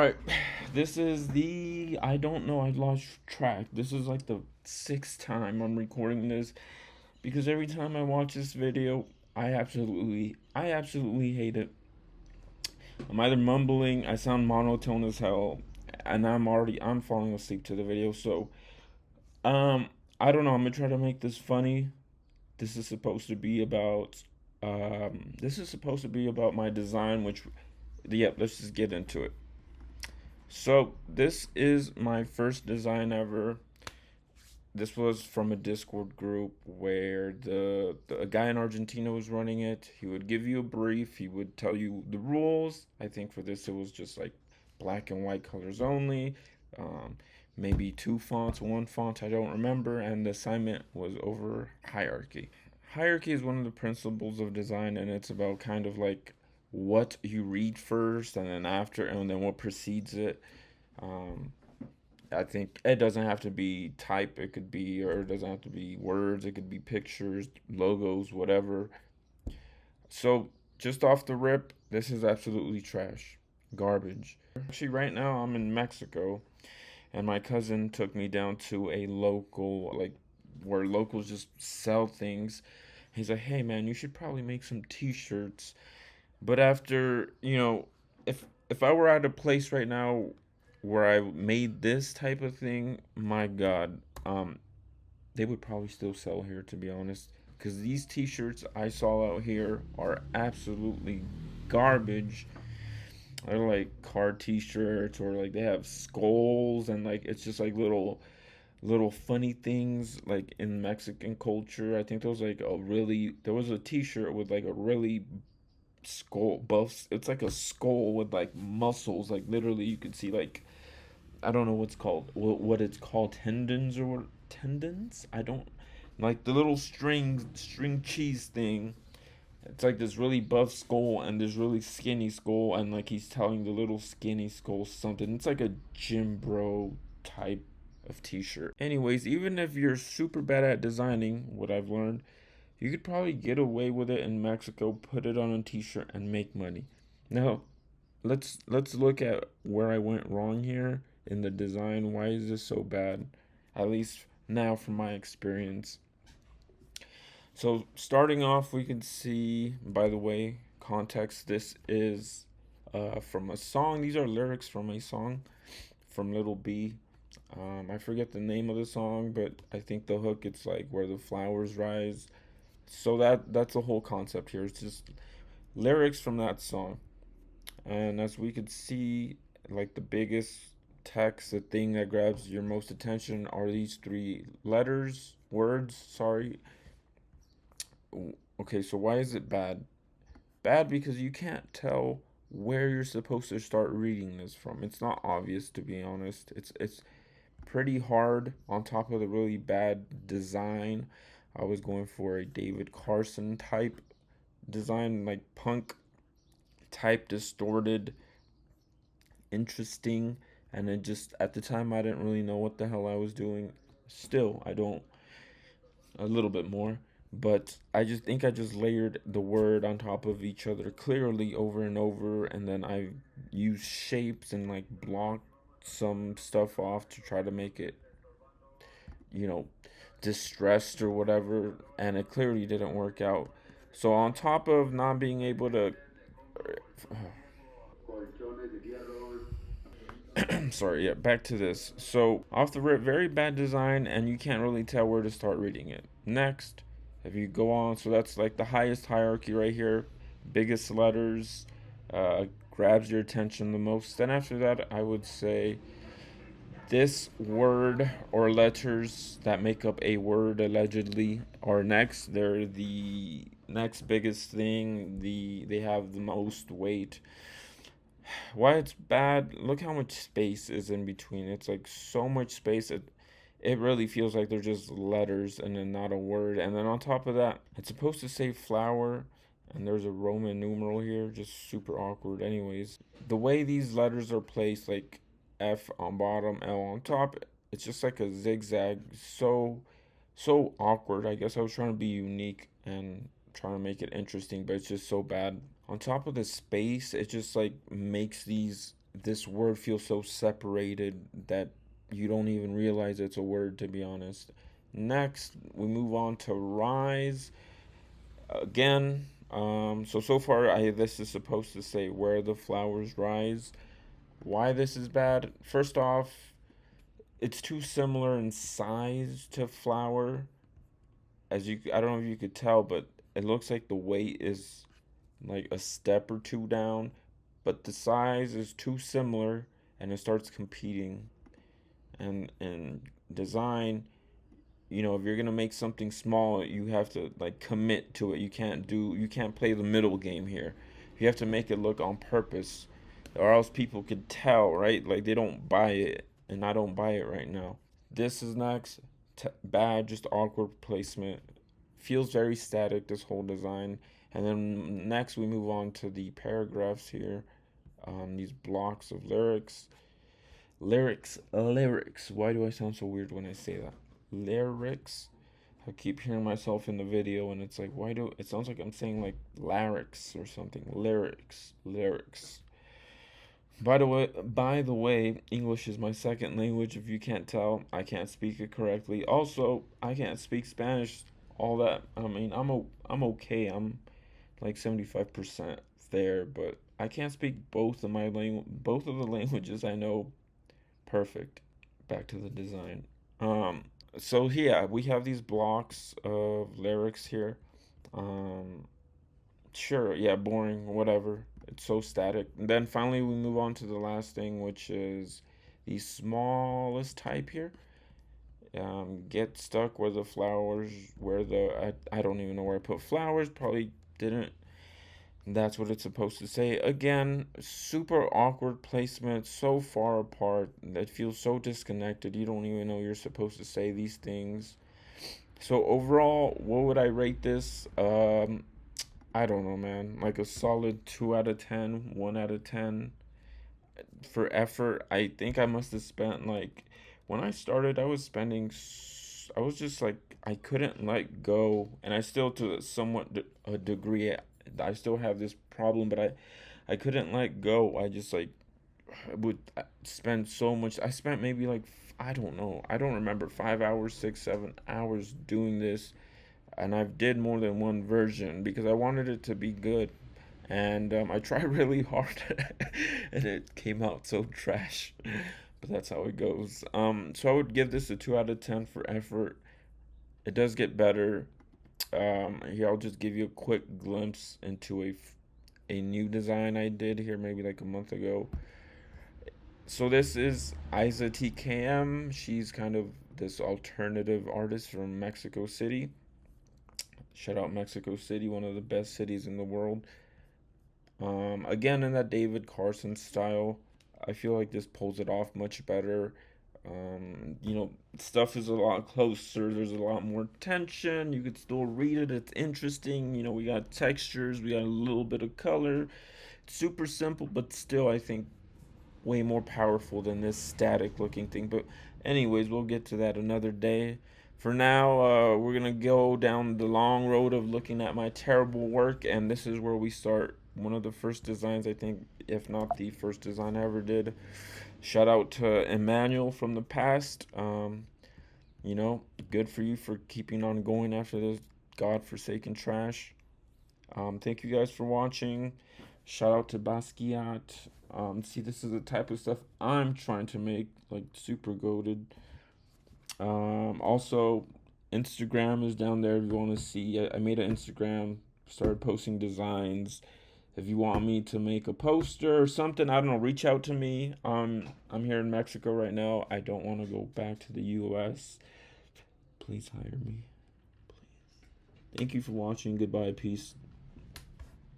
Alright, this is I don't know, I lost track. This is like the sixth time I'm recording this because every time I watch this video, I absolutely hate it. I'm either mumbling, I sound monotone as hell, and I'm falling asleep to the video. So, um, I don't know. I'm gonna try to make this funny. This is supposed to be about, this is supposed to be about my design, yep, let's just get into it. So this is my first design ever. This was from a Discord group where a guy in Argentina was running it. He would give you a brief. He would tell you the rules. I think for this it was just like black and white colors only. Um, Maybe two fonts, one font, I don't remember. And the assignment was over hierarchy. Hierarchy is one of the principles of design, and it's about kind of like what you read first, and then after, and then what precedes it. Um, I think it doesn't have to be type. It could be, or it doesn't have to be words. It could be pictures, logos, whatever. So just off the rip, this is absolutely trash, garbage. Actually, right now I'm in Mexico, and my cousin took me down to a local, like where locals just sell things. He's like, "Hey man, you should probably make some T-shirts." But after, if I were at a place right now where I made this type of thing, my God, they would probably still sell here, to be honest. Because these T-shirts I saw out here are absolutely garbage. They're like car T-shirts, or like they have skulls, and like it's just like little funny things like in Mexican culture. I think there was a T-shirt with like a really skull buffs. It's like a skull with like muscles. Like literally, you could see like I don't know what it's called, tendons or what tendons. I don't like the little string cheese thing. It's like this really buff skull and this really skinny skull, and like he's telling the little skinny skull something. It's like a gym bro type of T-shirt. Anyways, even if you're super bad at designing, what I've learned, you could probably get away with it in Mexico, put it on a T-shirt, and make money. Now, let's look at where I went wrong here in the design. Why is this so bad? At least now from my experience. So starting off, we can see, by the way, context. This is from a song. These are lyrics from a song from Little B. I forget the name of the song, but I think the hook, it's like where the flowers rise. So that's the whole concept here. It's just lyrics from that song. And as we could see, like the biggest text, the thing that grabs your most attention are these three words, sorry. Okay, so why is it bad? Bad because you can't tell where you're supposed to start reading this from. It's not obvious, to be honest. It's pretty hard on top of the really bad design. I was going for a David Carson type design, like punk type, distorted, interesting, and it just at the time I didn't really know what the hell I was doing. Still, I don't, a little bit more, but I just think I just layered the word on top of each other clearly over and over, and then I used shapes and like blocked some stuff off to try to make it, you know, distressed or whatever, and it clearly didn't work out. So on top of not being able to sorry, yeah, back to this. So, off the rip, very bad design, and you can't really tell where to start reading it. Next, if you go on, so that's like the highest hierarchy right here, biggest letters, grabs your attention the most. Then after that, I would say this word or letters that make up a word allegedly are next. They're the next biggest thing. They have the most weight. Why it's bad, look how much space is in between. It's like so much space. It really feels like they're just letters and then not a word. And then on top of that, it's supposed to say flower, and there's a Roman numeral here, just super awkward. Anyways, the way these letters are placed, like F on bottom, L on top, it's just like a zigzag. So awkward. I guess I was trying to be unique and trying to make it interesting, but it's just so bad. On top of the space, it just like makes these this word feels so separated that you don't even realize it's a word, to be honest. Next, we move on to rise. Again, so far, this is supposed to say where the flowers rise. Why this is bad? First off, it's too similar in size to flower. I don't know if you could tell, but it looks like the weight is like a step or two down, but the size is too similar, and it starts competing. And design, if you're gonna make something small, you have to like commit to it. You can't play the middle game here. You have to make it look on purpose, or else people could tell, right? Like they don't buy it, and I don't buy it right now. This is next. Bad, just awkward placement. Feels very static, this whole design. And then next we move on to the paragraphs here. These blocks of lyrics. Lyrics. Why do I sound so weird when I say that? Lyrics. I keep hearing myself in the video, and it's like, it sounds like I'm saying like larynx or something. Lyrics. By the way, English is my second language. If you can't tell, I can't speak it correctly. Also, I can't speak Spanish. All that. I mean, I'm okay. I'm like 75% there, but I can't speak both of the languages I know perfect. Back to the design. Um, so yeah, we have these blocks of lyrics here. Um, sure, yeah, boring, whatever. It's so static. And then finally, we move on to the last thing, which is the smallest type here. Get stuck where the flowers, I don't even know where I put flowers. Probably didn't. That's what it's supposed to say. Again, super awkward placement, so far apart that feels so disconnected. You don't even know you're supposed to say these things. So overall, what would I rate this? I don't know, man. Like a solid 2 out of 10, 1 out of 10. For effort, I think I must have spent like, when I started, I was just like, I couldn't let go. And I still, to a degree, I still have this problem, but I couldn't let go. I just like would spend so much. I spent maybe like, I don't know. I don't remember, 5 hours, 6, 7 hours doing this, and I've did more than one version because I wanted it to be good, and I tried really hard, and it came out so trash. But that's how it goes. So I would give this a 2 out of 10 for effort. It does get better. Here I'll just give you a quick glimpse into a new design I did here maybe like a month ago. So this is Isa TKM. She's kind of this alternative artist from Mexico City. Shout out Mexico City, one of the best cities in the world. Again, in that David Carson style, I feel like this pulls it off much better. Stuff is a lot closer. There's a lot more tension. You could still read it. It's interesting. We got textures. We got a little bit of color. It's super simple, but still, I think way more powerful than this static looking thing. But anyways, we'll get to that another day. For now, we're gonna go down the long road of looking at my terrible work, and this is where we start. One of the first designs, I think, if not the first design I ever did. Shout out to Emmanuel from the past. Good for you for keeping on going after this godforsaken trash. Thank you guys for watching. Shout out to Basquiat. See, this is the type of stuff I'm trying to make, like super goated. Also, Instagram is down there if you want to see. I made an Instagram, started posting designs. If you want me to make a poster or something, I don't know, reach out to me. I'm here in Mexico right now. I don't want to go back to the US. Please hire me. Please. Thank you for watching. Goodbye. Peace.